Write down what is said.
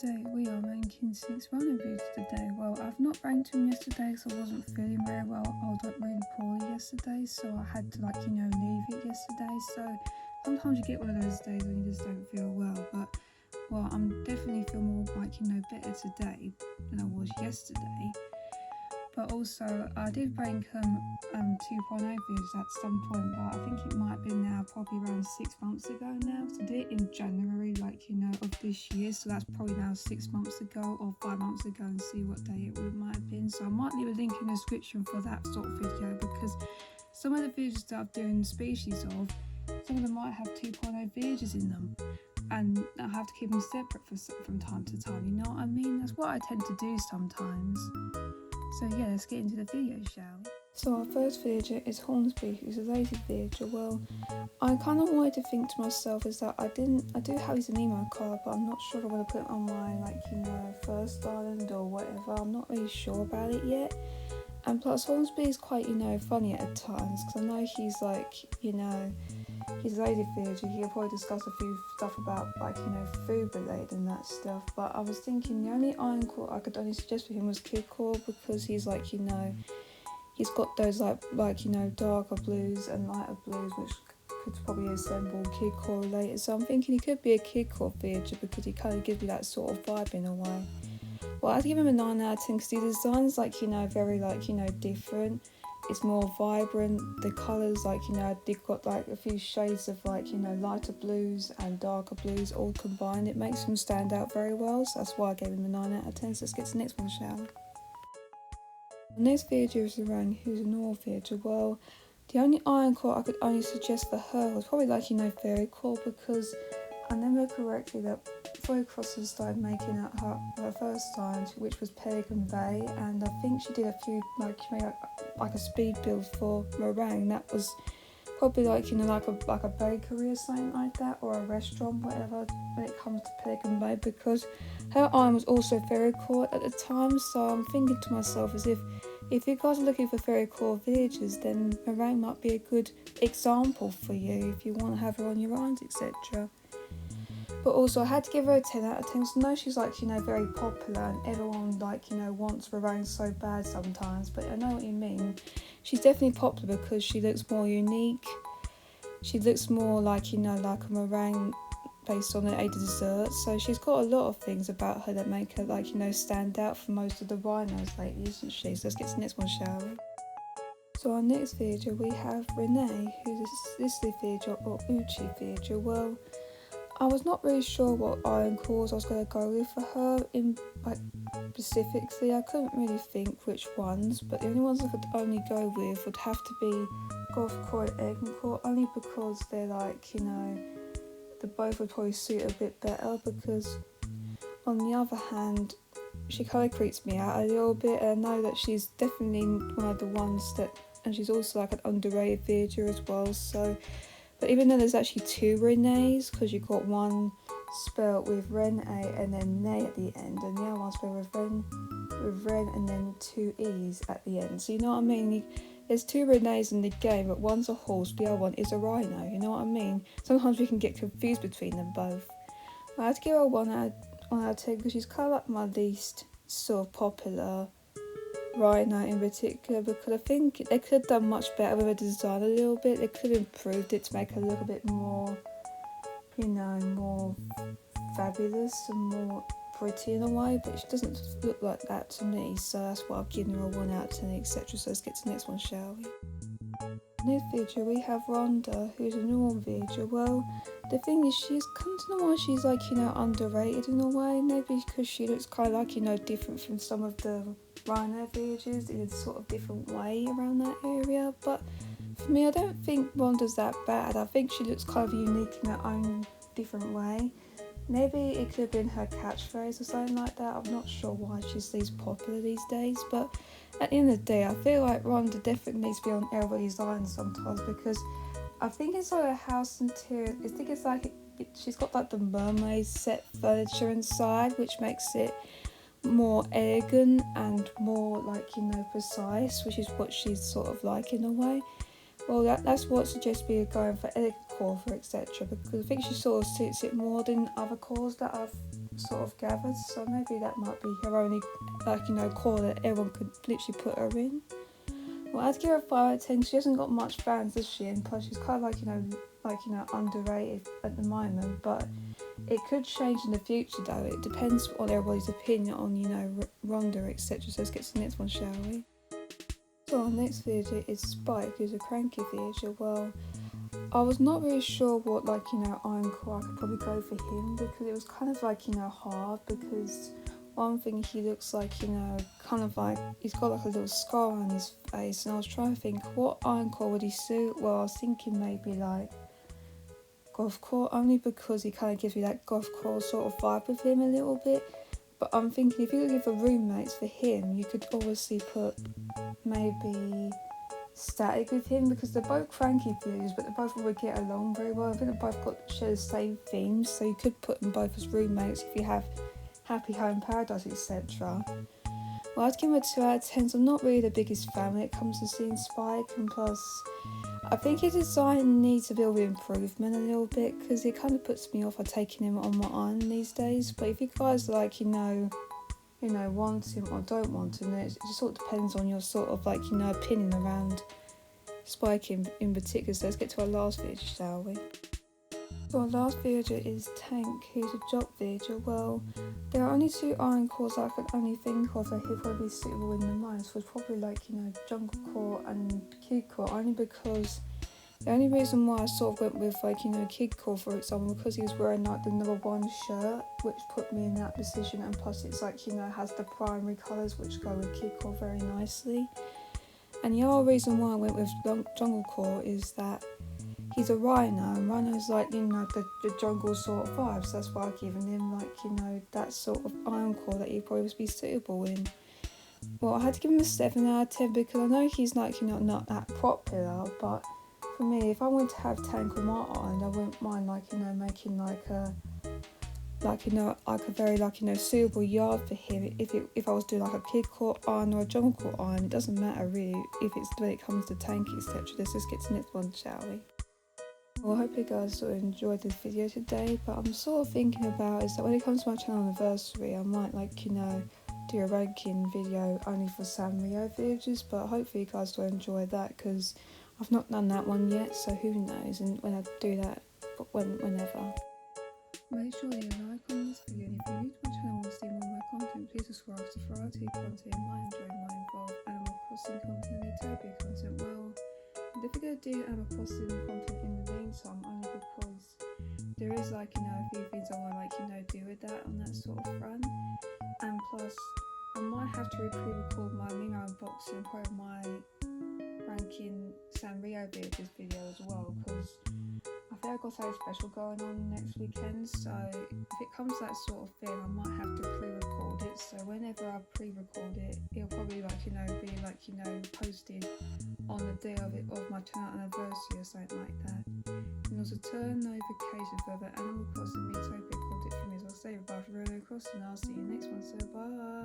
today we are ranking 6 Rhino videos today. Well, I've not ranked them yesterday because I wasn't feeling very well. I was really poorly yesterday, so I had to leave it yesterday. So sometimes you get one of those days when you just don't feel well, but I'm definitely feel more better today than I was yesterday. But also I did rank 2.0 videos at some point, but I think it might be now probably around 6 months ago now. So I did it in January of this year, so that's probably now 6 months ago or 5 months ago, and see what day it might have been. So I might leave a link in the description for that sort of video, because some of the videos that I'm doing species of, some of them might have 2.0 videos in them, and I have to keep them separate from time to time, you know what I mean? That's what I tend to do sometimes. So yeah, let's get into the video, shall we? So our first villager is Hornsby, who's a lazy villager. Well, I kind of wanted to think to myself is that I do have his emo card, but I'm not sure if I want to put it on my first island or whatever. I'm not really sure about it yet. And plus Hornsby is quite funny at times, because I know he's he's a lazy villager. He could probably discuss a few stuff about food related and that stuff. But I was thinking the only iron core I could only suggest for him was Kid Core, because he's he's got those darker blues and lighter blues, which could probably resemble Kid Core later. So I'm thinking he could be a Kid Core villager, because he kind of gives me that sort of vibe in a way. Well, I'd give him a 9 out of 10 because the design's very different. It's more vibrant. The colours they've got a few shades of lighter blues and darker blues all combined. It makes them stand out very well, so that's why I gave him a 9 out of 10. So let's get to the next one, shall we? The next villager is Rhino, who's a normal villager. Well, the only iron core I could only suggest for her was probably fairy core, because I remember correctly that Fairy Crosses started making her first time, which was Pelican Bay, and I think she did a few a speed build for Meringue. That was probably like a bakery or something like that, or a restaurant, whatever, when it comes to Pelican Bay, because her iron was also fairy core at the time. So I'm thinking to myself, as if you guys are looking for fairy core villagers, then Meringue might be a good example for you if you want to have her on your irons, etc. But also I had to give her a 10 out of 10, because I know she's very popular and everyone wants Meringue so bad sometimes, but I know what you mean. She's definitely popular because she looks more unique. She looks more like a meringue based on a dessert. So she's got a lot of things about her that make her stand out from most of the rhinos lately, isn't she? So let's get to the next one, shall we? So our next villager we have Renee, who's a Sicily villager or Uchi villager. Well, I was not really sure what iron cores I was going to go with for her specifically. I couldn't really think which ones, but the only ones I could only go with would have to be Golf Core and Egg Core, only because they're the both would probably suit a bit better, because on the other hand, she kind of creeps me out a little bit, and I know that she's definitely one of the ones that, and she's also an underrated villager as well. So, but even though there's actually 2 Renees, because you've got one spelled with Ren A and then Nay at the end, and the other one spelled with Ren and then 2 E's at the end. So you know what I mean? There's 2 Renees in the game, but one's a horse, the other one is a rhino. You know what I mean? Sometimes we can get confused between them both. I had to give her 1 out of 10 because she's kind of my least sort of popular Rhino in particular, because I think they could have done much better with her design a little bit. They could have improved it to make her look a bit more, more fabulous and more pretty in a way, but she doesn't look like that to me, so that's why I've given her a 1 out of 10, etc. So let's get to the next one, shall we? Next villager we have Rhonda, who's a normal villager. Well, the thing is, she's kind of why she's underrated in a way, maybe because she looks kind of different from some of the Rhino villagers in a sort of different way around that area. But for me, I don't think Rhonda's that bad. I think she looks kind of unique in her own different way. Maybe it could have been her catchphrase or something like that. I'm not sure why she's these popular these days, but at the end of the day, I feel like Rhonda definitely needs to be on everybody's island sometimes, because I think it's a house interior. I think it's she's got the mermaid set furniture inside, which makes it more elegant and more precise, which is what she's sort of in a way. Well, that's what suggests me going for egg core for etc, because I think she sort of suits it more than other cores that I've sort of gathered, so maybe that might be her only core that everyone could literally put her in. Well, I'd give her a 5 out of 10. She hasn't got much fans, does she? And plus she's kind of underrated at the moment, but it could change in the future though. It depends on everybody's opinion on Ronda, etc. So let's get to the next one, shall we? So our next villager is Spike, who's a cranky villager. Well, I was not really sure what iron core I could probably go for him, because it was kind of hard, because one thing, he looks kind of like he's got a little scar on his face, and I was trying to think what iron core would he suit. Well, I was thinking maybe goth core, only because he kind of gives me that goth core sort of vibe with him a little bit. But I'm thinking if you could give a roommates for him, you could obviously put maybe Static with him, because they're both cranky views, but they both would get along very well. I think they both share the same themes, so you could put them both as roommates if you have Happy Home Paradise, etc. Well, I'd give him a 2 out of 10. So I'm not really the biggest fan when it comes to seeing Spike, and plus I think his design needs a bit of improvement a little bit, because it kind of puts me off of taking him on my own these days. But if you guys want him or don't want him, it just sort of depends on your sort of opinion around Spike in particular. So let's get to our last villager, shall we? So our last villager is Tank, who's a jock villager. Well, there are only 2 iron cores I could only think of that he'd probably be suitable in the most, was probably jungle core and kid core, only because the only reason why I sort of went with kid core, for example, because he was wearing the number 1 shirt, which put me in that position, and plus it's has the primary colours which go with kid core very nicely. And the other reason why I went with jungle core is that he's a Rhino, and Rhino's the jungle sort of vibes. So that's why I've given him that sort of iron core that he'd probably be suitable in. Well, I had to give him a 7 out of 10 because I know he's not that popular, but for me, if I wanted to have Tank on my island, I wouldn't mind making a very suitable yard for him. If I was doing a kid core iron or a jungle core iron, it doesn't matter really if it's when it comes to Tank, etc. Let's just get to the next one, shall we? Well, I hope you guys sort of enjoyed this video today, but I'm sort of thinking about is that when it comes to my channel anniversary, I might do a ranking video only for Sanrio villagers, but hopefully you guys will enjoy that, because I've not done that one yet, so who knows, and when I do that, whenever. Make sure you like on this video, and if you're new to my channel and want to see more of my content, please subscribe to variety content. I enjoy my involved Animal Crossing content and Utopia content. Well, if we're going to do Animal Crossing content in the meantime, only because there is a few things I want to do with that on that sort of front, and plus I might have to pre-record my Mimo unboxing, part of my ranking Sanrio villagers video as well, because I think I've got something special going on next weekend, so if it comes to that sort of thing, I might have to pre-record it. So whenever I pre-record it, it'll probably be posted on the day of my channel anniversary or something like that. And also turn notifications for the Animal Crossing Utopia content for me. So I'll say goodbye for Rhino Crossing, and I'll see you next one. So bye.